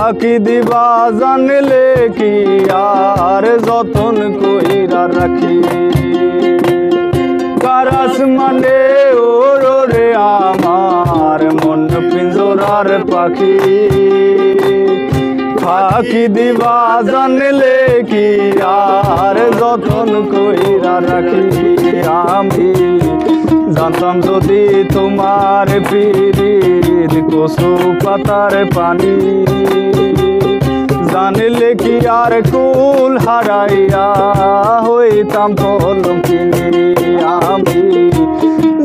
ফাঁকি দিবা জানলে কি আর যতন কইরা রাখি কারাস মানে ওরে আমার মন পিঞ্জরার পাখি ফাঁকি দিবা জানলে কি আর যতন কইরা রাখি আমি জানতাম যদি তোমার পিরিত কচু পাতার পানি জানলে কি আর কুল হারাইয়া হইতাম কলঙ্কিনী আমি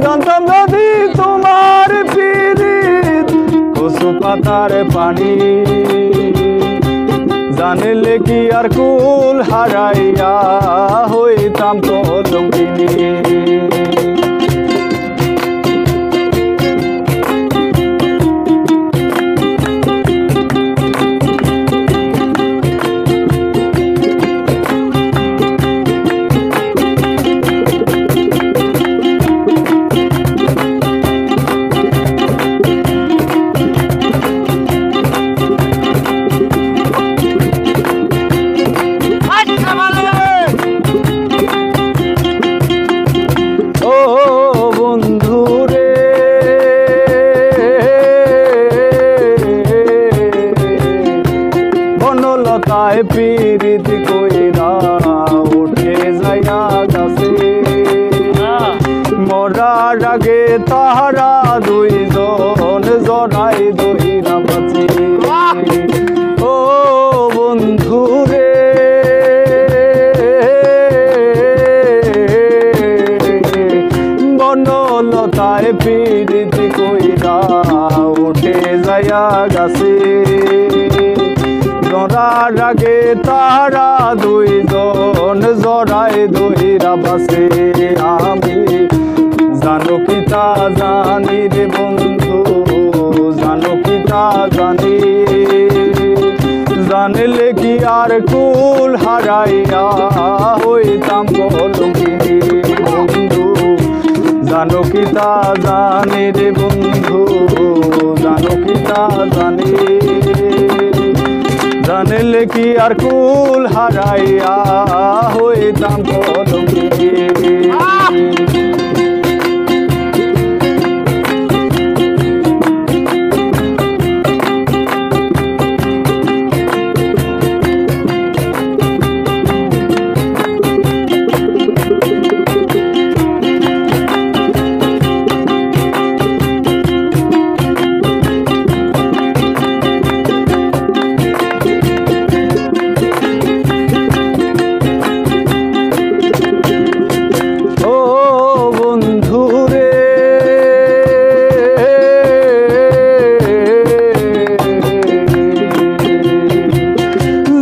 জানতাম যদি তোমার পিরিত কচু পাতার পানি জানলে কি আর কুল হারাইয়া হইতাম কলঙ্কিনী বনলতায় পিরিত কইরা উঠে যাইয়া গাছে মরার আগে তাহারা দুইজন জড়াই দইরা বাঁচে ও বন্ধু রে বনলতায় পিরিত কইরা উঠে যাইয়া গাছে জড়ার আগে তারা দুইজন জড়াই দইরা বাসে আমি জানো কি তা জানি রে বন্ধু জানো কি তা জানি জানলে কি আর কুল হারাইয়া হইতাম কলঙ্কিনী বন্ধু জানো কি তা জানি রে বন্ধু জানো কি তা জানি জানলে কি আর কুল হারাইয়া হইতাম কলঙ্কিনী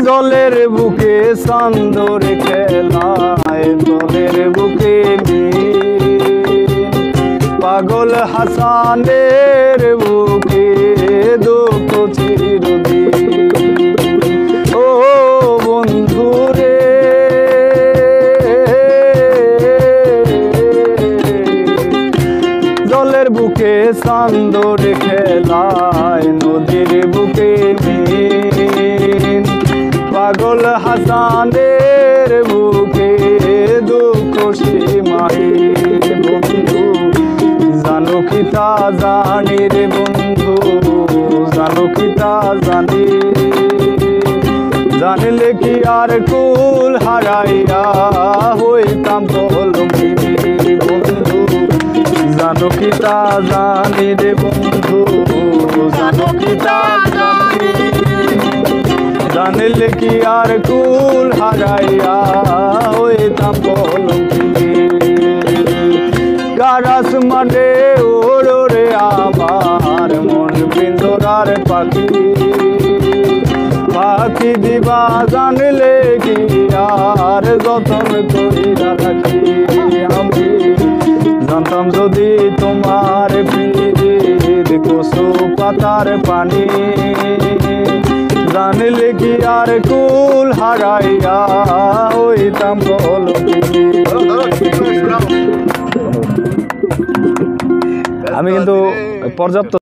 জলের বুকে চান্দর খেলায় জলের বুকে পাগল হাসানের বুকে দুঃখ চিরদিন ও বন্ধু রে জলের বুকে চান্দর খেলায় নদীর বুকে পাগল হাসানের বুকে দুঃখ সীমাই বন্ধু জানো কি তা জানি রে বন্ধু জানো কি তা জানি জানলে কি আর কুল হারাইয়া হইতাম কলঙ্কিনী বন্ধু জানো কি তা জানি রে বন্ধু জানো কি তা জানি জানলে কি আর কুল হারাইয়া হইতাম কলঙ্কিনী কারাস মানে ওরে আমার মন পিঞ্জরার পাখি ফাঁকি দিবা জানলে কি আর যতন কইরা রাখি আমি জানতাম যদি তোমার পিরিত কচু পাতার পানি জানলে কি আর কুল হারাইয়া হইতাম কলঙ্কিনী আমি কিন্তু পর্যাপ্ত